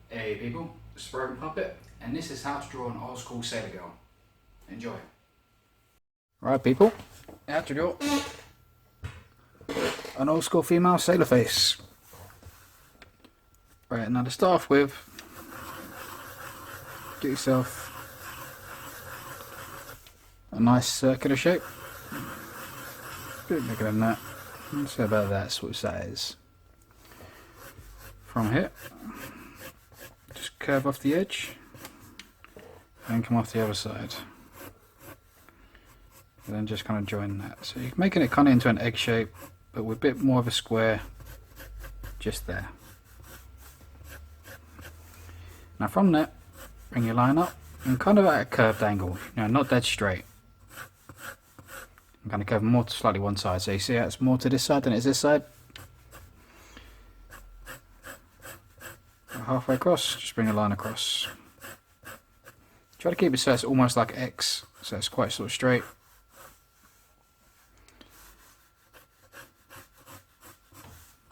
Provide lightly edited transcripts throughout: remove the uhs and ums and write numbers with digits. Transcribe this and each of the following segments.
Hey people, it's the Broken Puppet, and this is how to draw an old school sailor girl. Enjoy. Right people, how to draw an old school female sailor face. Right, now to start off with, get yourself a nice circular shape. A bit bigger than that. Let's say about that sort of size. From here, just curve off the edge and come off the other side. And then just kind of join that. So you're making it kind of into an egg shape, but with a bit more of a square just there. Now from that, bring your line up and kind of at a curved angle, not dead straight. I'm going to curve more to slightly one side, so you see how it's more to this side than it is this side. Halfway across, just bring a line across. Try to keep it so it's almost like X, so it's quite sort of straight.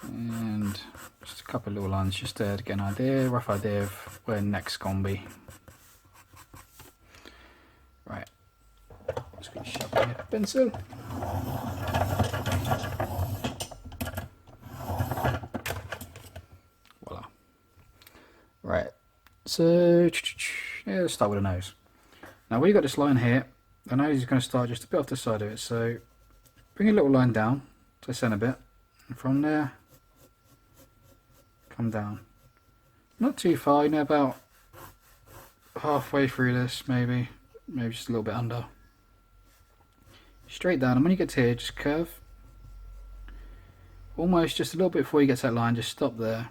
And just a couple of little lines just there to get an idea, rough idea of where neck's gonna be. Right, just gonna shove in a pencil. Voila. Right, so yeah, let's start with the nose. Now where you got this line here, the nose is going to start just a bit off the side of it, so bring a little line down to the centre bit, and from there come down. Not too far, about halfway through this, maybe just a little bit under. Straight down, and when you get to here, just curve. Almost just a little bit before you get to that line, just stop there.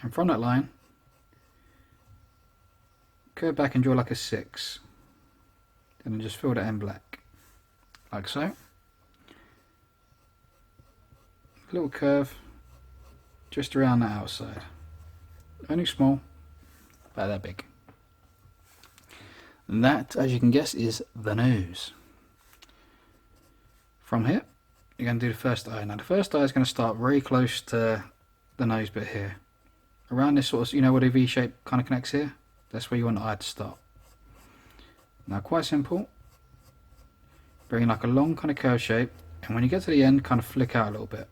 And from that line, curve back and draw like a 6. And then just fill that in black. Like so. A little curve just around that outside. Only small, about that big. And that, as you can guess, is the nose. From here, you're going to do the first eye. Now the first eye is going to start very close to the nose bit here. Around this sort of, where the V shape kind of connects here? That's where you want the eye to start. Now quite simple. Bring like a long kind of curve shape, and when you get to the end, kind of flick out a little bit.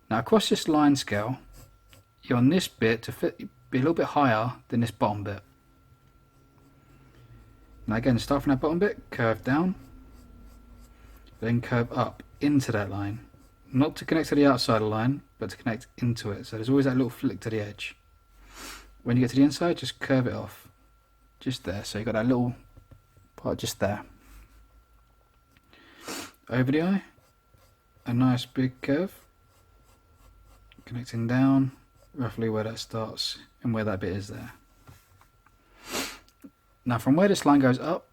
Now across this line scale, you want this bit to be a little bit higher than this bottom bit. Now again, start from that bottom bit, curve down, then curve up into that line. Not to connect to the outside of the line, but to connect into it. So there's always that little flick to the edge. When you get to the inside, just curve it off. Just there. So you've got that little part just there. Over the eye, a nice big curve. Connecting down, roughly where that starts and where that bit is there. Now from where this line goes up,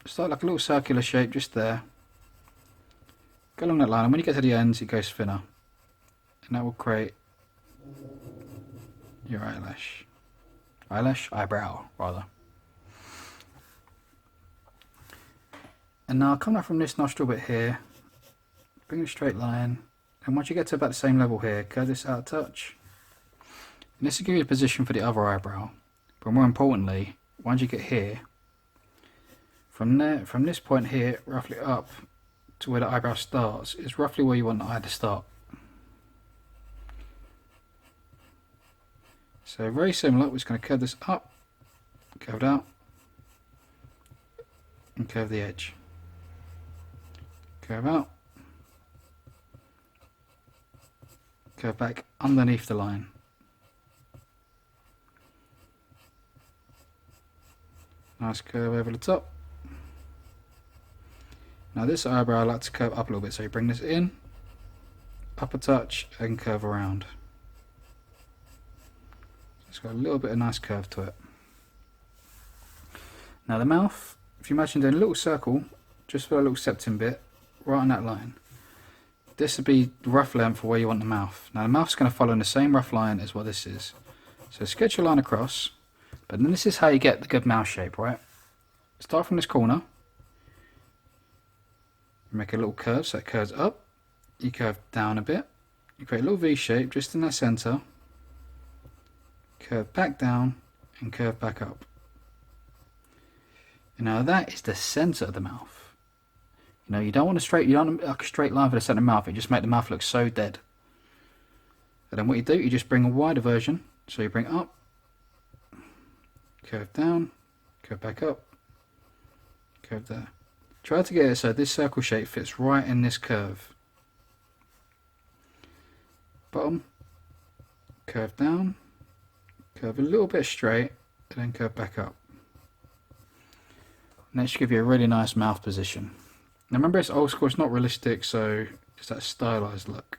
start like a little circular shape just there. Go along that line, and when you get to the ends, it goes thinner. And that will create your eyelash. Eyebrow, rather. And now come up from this nostril bit here, bring a straight line, and once you get to about the same level here, curve this out a touch. And this will give you a position for the other eyebrow. But more importantly, once you get here, from this point here, roughly up to where the eyebrow starts, is roughly where you want the eye to start. So very similar, we're just going to curve this up, curve it out, and curve the edge. Curve out, curve back underneath the line. Nice curve over the top. Now this eyebrow I like to curve up a little bit, so you bring this in, up a touch, and curve around. It's got a little bit of nice curve to it. Now the mouth, if you imagine doing a little circle, just for a little septum bit, right on that line. This would be the rough length for where you want the mouth. Now the mouth's going to follow in the same rough line as what this is. So sketch a line across, but then this is how you get the good mouth shape, right? Start from this corner, Make a little curve, so it curves up. You curve down a bit. You create a little V shape just in that center. Curve back down and curve back up. And now that is the center of the mouth. You know, you don't want like a straight line for the center of the mouth. It just makes the mouth look so dead. And then what you do, you just bring a wider version. So you bring up, curve down, curve back up, curve there. Try to get it so this circle shape fits right in this curve. Bottom, curve down, curve a little bit straight, and then curve back up. And that should give you a really nice mouth position. Now remember, it's old school, it's not realistic, so it's that stylized look.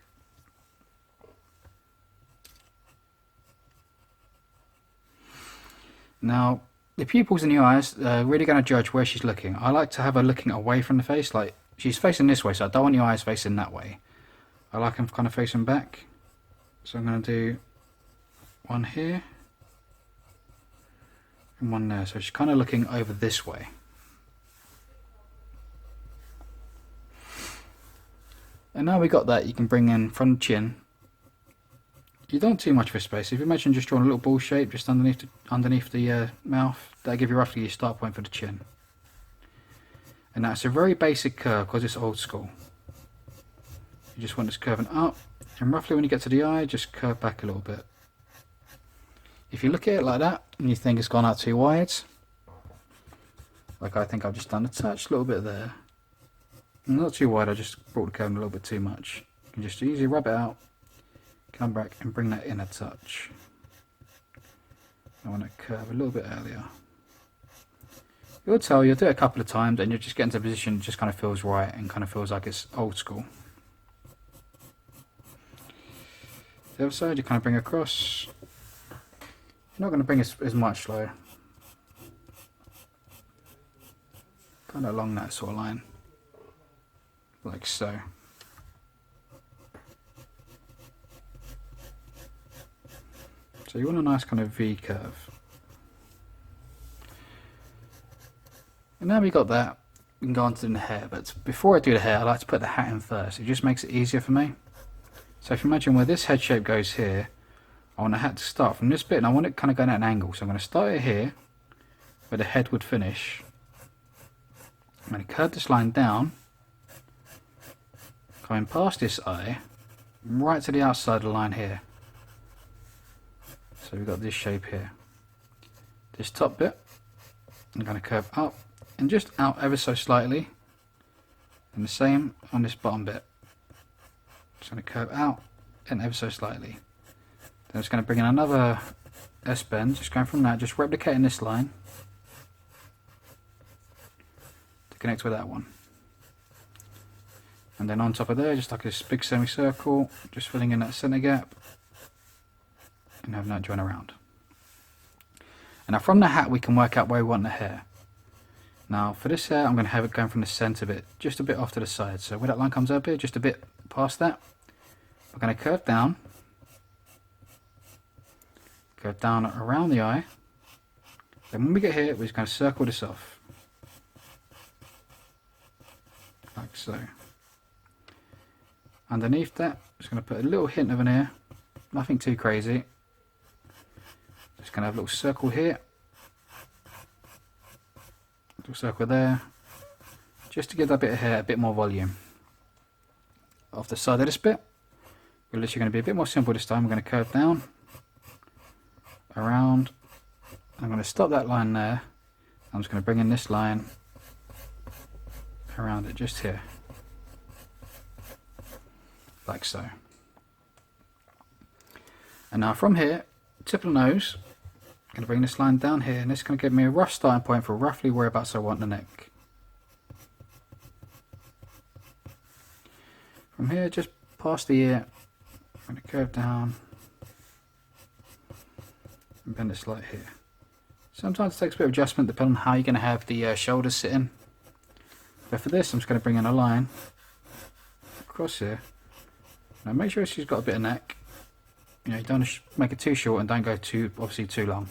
Now, the pupils in the eyes are really going to judge where she's looking. I like to have her looking away from the face, like she's facing this way, so I don't want the eyes facing that way. I like them kind of facing back. So I'm going to do one here and one there. So she's kind of looking over this way. And now we got that, you can bring in from the chin. You don't want too much of a space. If you imagine just drawing a little ball shape just underneath the mouth, that'll give you roughly your start point for the chin. And that's a very basic curve because it's old school. You just want this curving up, and roughly when you get to the eye, just curve back a little bit. If you look at it like that and you think it's gone out too wide, like I think I've just done a touch, a little bit there. Not too wide, I just brought the curve a little bit too much. You can just easily rub it out, come back and bring that in a touch. I want to curve a little bit earlier. You'll do it a couple of times and you'll just get into a position that just kind of feels right and kind of feels like it's old school. The other side you kind of bring across. You're not going to bring as much though. Kind of along that sort of line. Like so. So you want a nice kind of V curve. And now we got that, we can go on to the hair, but before I do the hair I like to put the hat in first. It just makes it easier for me. So if you imagine where this head shape goes here, I want the hat to start from this bit and I want it kind of going at an angle. So I'm going to start it here, where the head would finish. I'm going to curve this line down, going past this eye, right to the outside of the line here. So we've got this shape here. This top bit, I'm going to curve up and just out ever so slightly. And the same on this bottom bit. Just going to curve out and ever so slightly. Then I'm just going to bring in another S-bend, just going from that, just replicating this line to connect with that one. And then on top of there, just like this big semicircle, just filling in that center gap and having that join around. And now from the hat we can work out where we want the hair. Now for this hair I'm going to have it going from the center bit, just a bit off to the side. So where that line comes up here, just a bit past that, we're going to curve down around the eye. Then when we get here, we're just going to circle this off. Like so. Underneath that, just going to put a little hint of an ear, nothing too crazy. Just going to have a little circle here, little circle there, just to give that bit of hair a bit more volume. Off the side of this bit, we're literally going to be a bit more simple this time. We're going to curve down, around. I'm going to stop that line there. I'm just going to bring in this line around it just here. Like so. And now from here, tip of the nose, I'm going to bring this line down here, and this is going to give me a rough starting point for roughly whereabouts I want the neck. From here, just past the ear, I'm going to curve down and bend it slightly here. Sometimes it takes a bit of adjustment depending on how you're going to have the shoulders sitting. But for this, I'm just going to bring in a line across here. Now make sure she's got a bit of neck. You know, you don't want to make it too short and don't go obviously too long.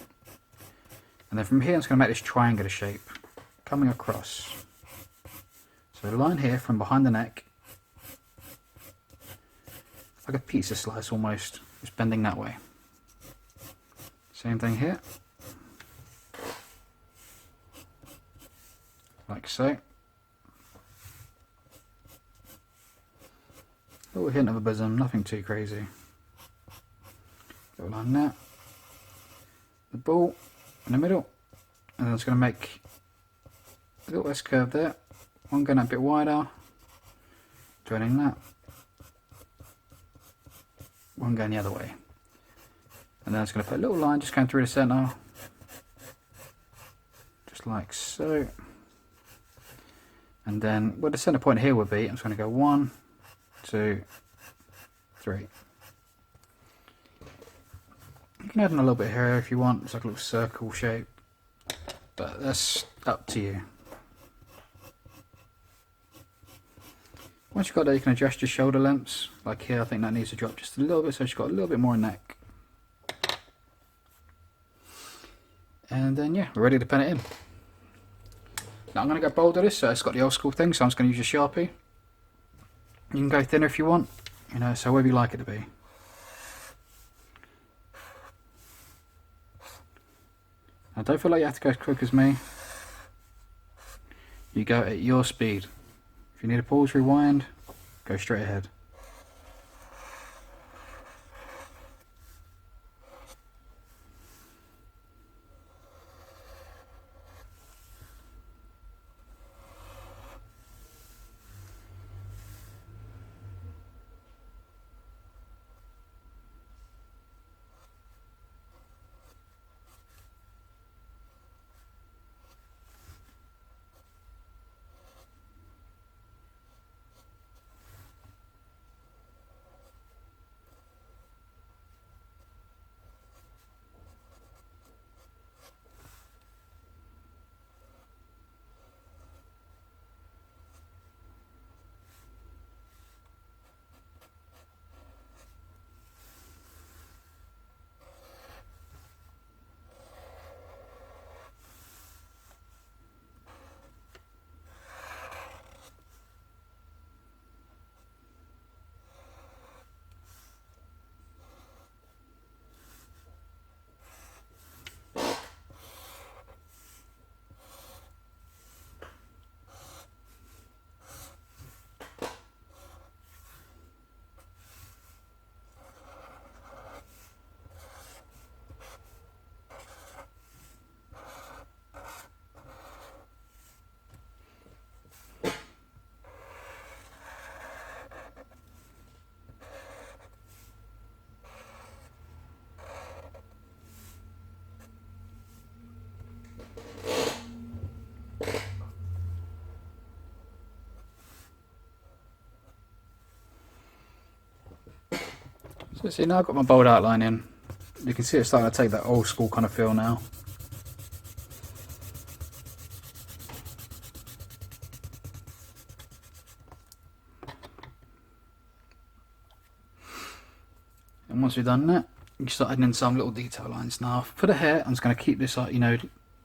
And then from here I'm just going to make this triangular shape coming across. So a line here from behind the neck, like a pizza slice almost, just bending that way. Same thing here, like so. Little hint of a bosom, nothing too crazy. Little line there. The ball in the middle, and then it's going to make a little S curve there. One going a bit wider, joining that. One going the other way. And then it's going to put a little line just going through the centre, just like so. And then where the centre point here would be, I'm just going to go 1, 2, 3. You can add in a little bit here if you want, it's like a little circle shape, but that's up to you. Once you've got that, you can adjust your shoulder lengths. Like here, I think that needs to drop just a little bit, so you've got a little bit more neck. And then yeah, we're ready to pen it in. Now I'm going to go bold with this, so it's got the old school thing, so I'm just going to use a Sharpie. You can go thinner if you want, you know, so wherever you like it to be. Now don't feel like you have to go as quick as me. You go at your speed. If you need to pause, rewind, go straight ahead. So see, now I've got my bold outline in. You can see it's starting to take that old school kind of feel now. And once we've done that, you can start adding in some little detail lines. Now for the hair, I'm just going to keep this, you know,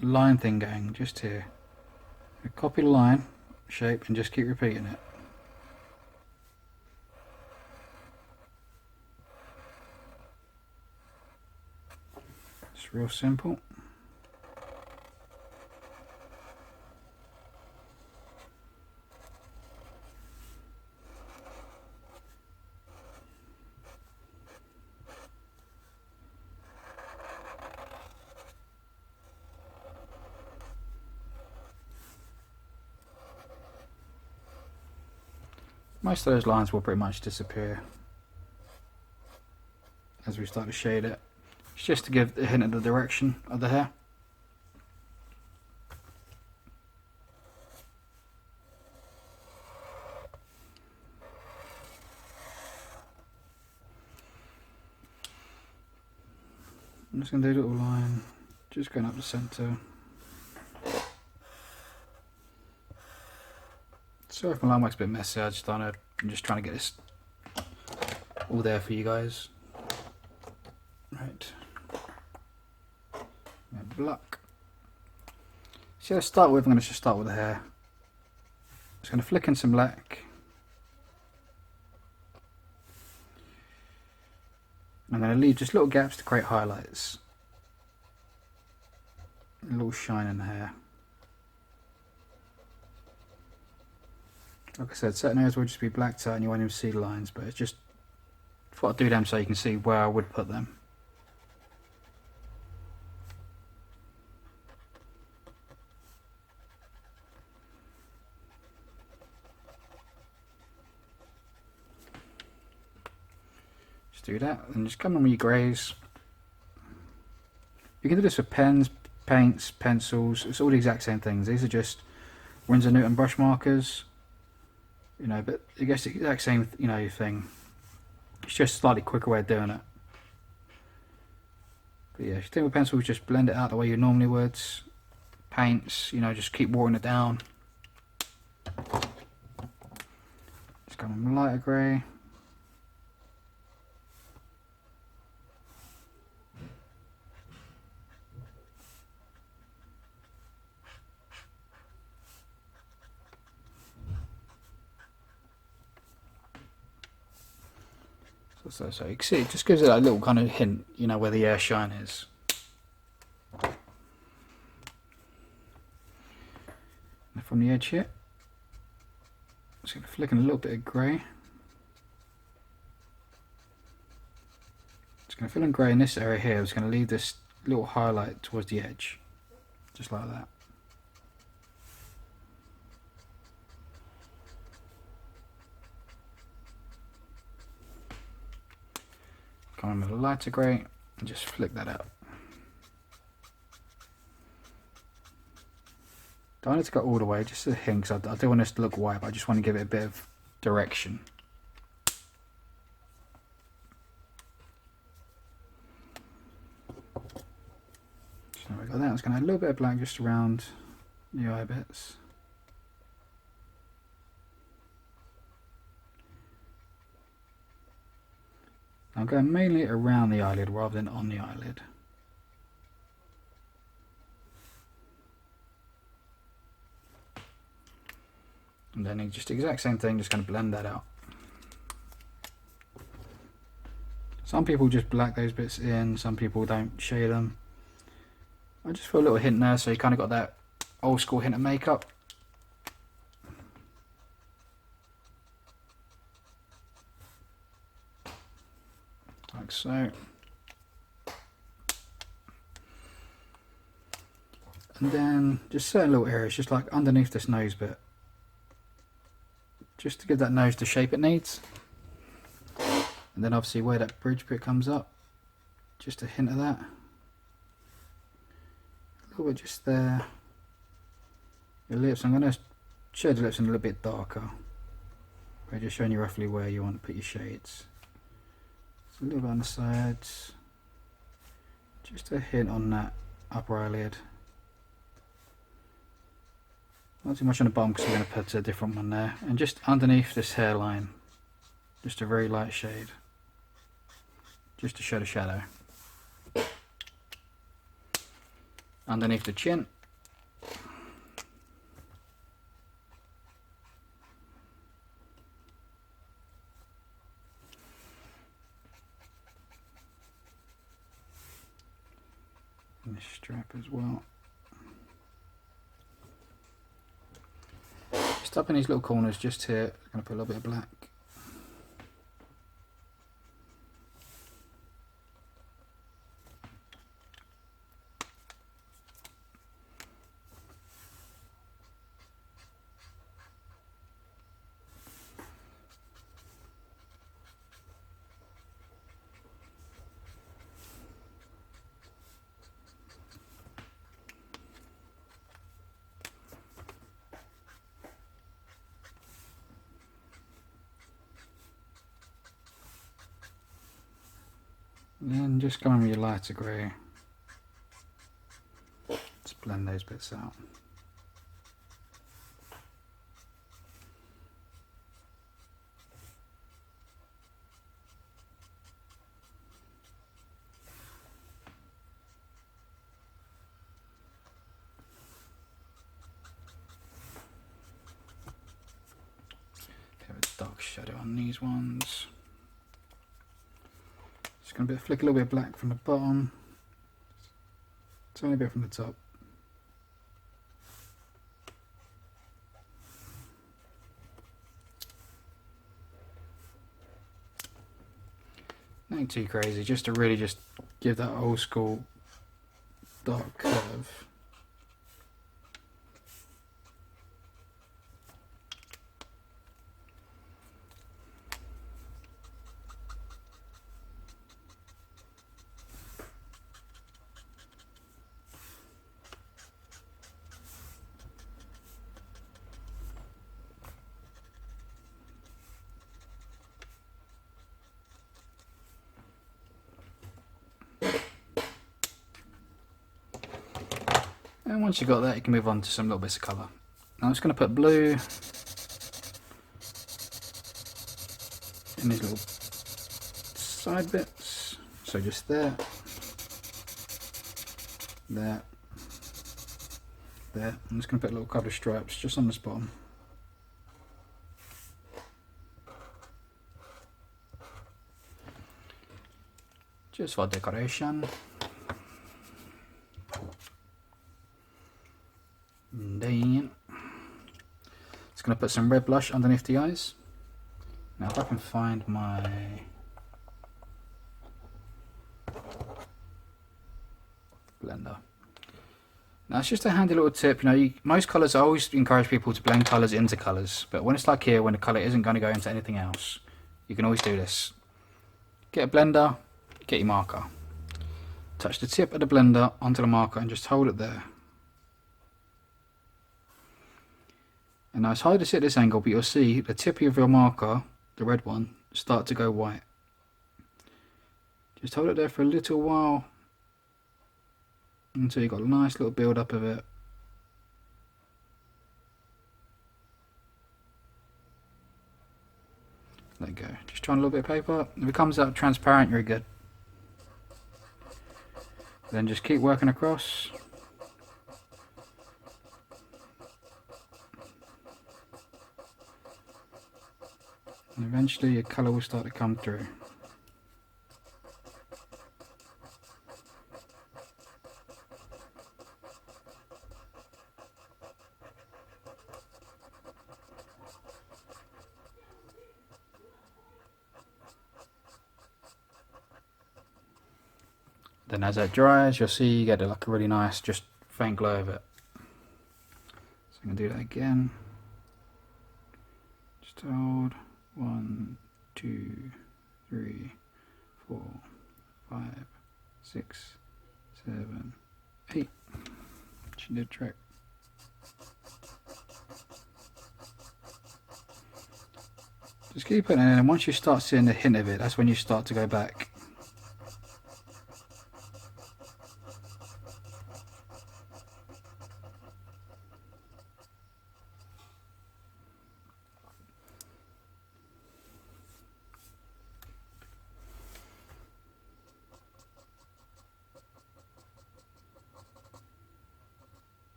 line thing going just here. Copy the line shape and just keep repeating it. It's real simple. Most of those lines will pretty much disappear as we start to shade it. It's just to give a hint of the direction of the hair. I'm just going to do a little line, just going up the centre. Sorry if my line work's a bit messy, I'm just trying to get this all there for you guys. Right. Black. So let's start with, I'm going to just start with the hair. Just going to flick in some black. I'm going to leave just little gaps to create highlights. A little shine in the hair. Like I said, certain areas will just be blacked out and you won't even see lines, but it's just thought I'd do them so you can see where I would put them. Just do that and just come on with your greys. You can do this with pens, paints, pencils. It's all the exact same things. These are just Winsor Newton brush markers, you know, but I guess the exact same, you know, thing. It's just a slightly quicker way of doing it. But yeah, if you do with pencils, just blend it out the way you normally would. Paints, you know, just keep watering it down. Just go on lighter grey. So you can see it just gives it a little kind of hint, you know, where the air shine is. And from the edge here, just going to flick in a little bit of grey. Just going to fill in grey in this area here. I'm just going to leave this little highlight towards the edge, just like that. Come in with a lighter grey and just flick that out. Don't need to go all the way, just a hint, because I do want this to look white, but I just want to give it a bit of direction. So we got that. I'm just going to add a little bit of black just around the eye bits. I'm going mainly around the eyelid rather than on the eyelid. And then just the exact same thing, just going to blend that out. Some people just black those bits in, some people don't shade them. I just put a little hint there so you kind of got that old school hint of makeup. Like so. And then just certain little areas, just like underneath this nose bit. Just to give that nose the shape it needs. And then obviously where that bridge bit comes up, just a hint of that. A little bit just there. Your lips, I'm going to shade the lips in a little bit darker. But just showing you roughly where you want to put your shades. A little bit on the sides, just a hint on that upper eyelid. Not too much on the bottom because we're going to put a different one there. And just underneath this hairline, just a very light shade, just to show the shadow. Underneath the chin. And this strap as well. Just up in these little corners just here, I'm going to put a little bit of black. And then just come in with your lighter grey. Just blend those bits out. on these ones. Just going to flick a little bit of black from the bottom, tiny bit from the top. Nothing too crazy, just to really just give that old school dark curve. And once you've got that, you can move on to some little bits of colour. Now I'm just going to put blue in these little side bits. So just there, there, there. I'm just going to put a little couple of stripes just on this bottom. Just for decoration. And then just going to put some red blush underneath the eyes. Now if I can find my blender. Now it's just a handy little tip, you know, most colours, I always encourage people to blend colours into colours, but when it's like here, when the colour isn't going to go into anything else, you can always do this. Get a blender, get your marker. Touch the tip of the blender onto the marker and just hold it there. And now it's hard to see at this angle, but you'll see the tip of your marker, the red one, start to go white. Just hold it there for a little while until you've got a nice little build up of it. There you go. Just try a little bit of paper. If it comes out transparent, you're good. Then just keep working across. And eventually your colour will start to come through. Then as that dries, you'll see you get like a really nice, just faint glow of it. So I'm going to do that again. Just hold 1, 2, 3, 4, 5, 6, 7, 8. Should do a trick. Just keep putting it in, and once you start seeing the hint of it, that's when you start to go back.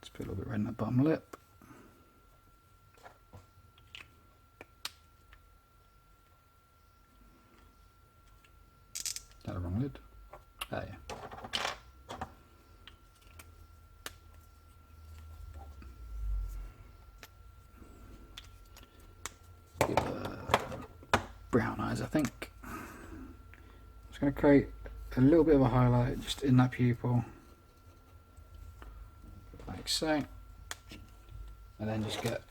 Just put a little bit red in that bottom lip. Is that the wrong lid? Oh yeah. Brown eyes, I think. I'm just going to create a little bit of a highlight just in that pupil, like so, and then just get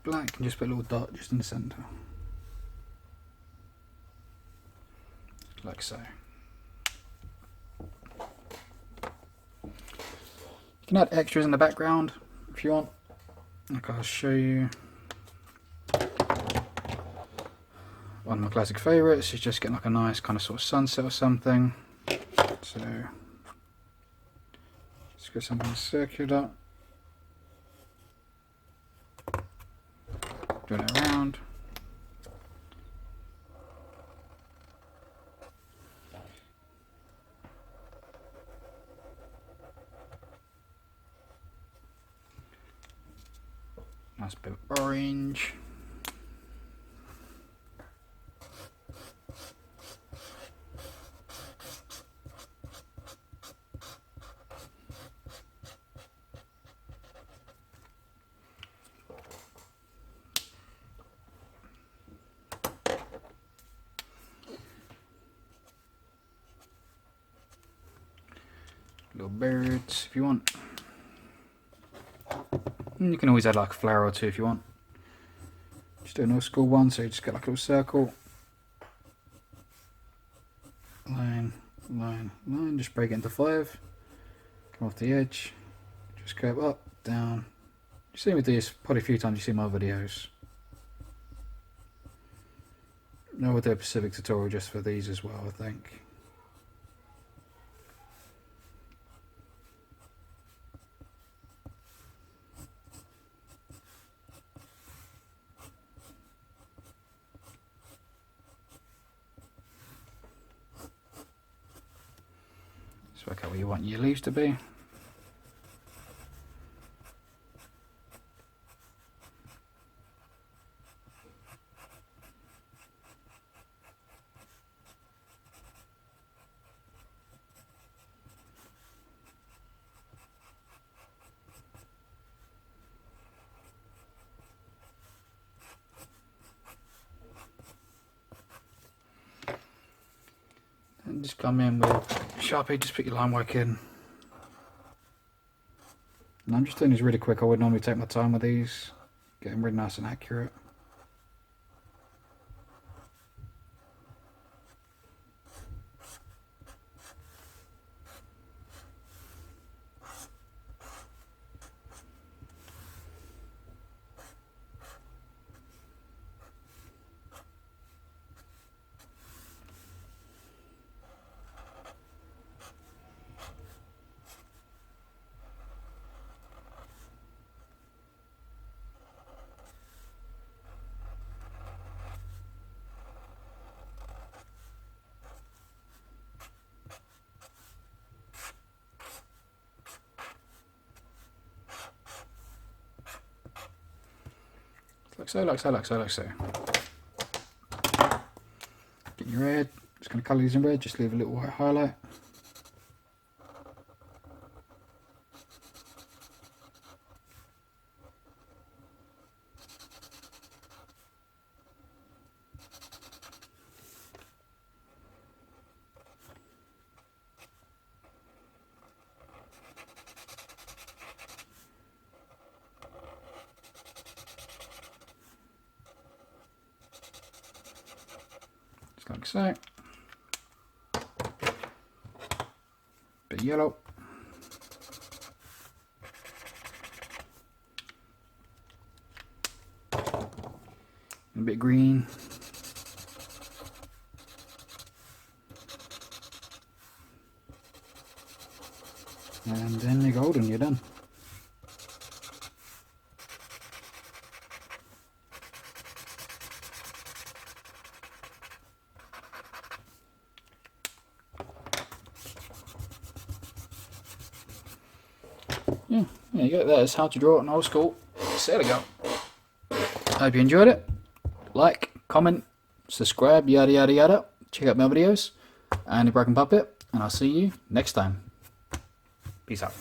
black and just put a little dot just in the centre, like so. You can add extras in the background if you want, like I'll show you. One of my classic favourites is just getting like a nice kind of sort of sunset or something. So let's go something circular, doing it around. Nice bit of orange. birds if you want. And you can always add like a flower or two if you want. Just do an old school one, so you just get like a little circle. Line, line, line, just break it into 5. Come off the edge. Just curve up, down. You've seen me do this probably a few times, you've seen my videos. I will do a specific tutorial just for these as well, I think. Just work out where you want your leaves to be. And just come in with Sharpie, just put your line work in. And I'm just doing these really quick. I would normally take my time with these, get them really nice and accurate. Like so, like so, like so, like so. Get your red. Just going to colour these in red, just leave a little white highlight. Like so. Bit of yellow. And a bit of green. And then you're golden, you're done. Yeah, there you go. That is how to draw an old school sailor girl. Hope you enjoyed it. Like, comment, subscribe, yada yada yada. Check out my videos and The Broken Puppet, and I'll see you next time. Peace out.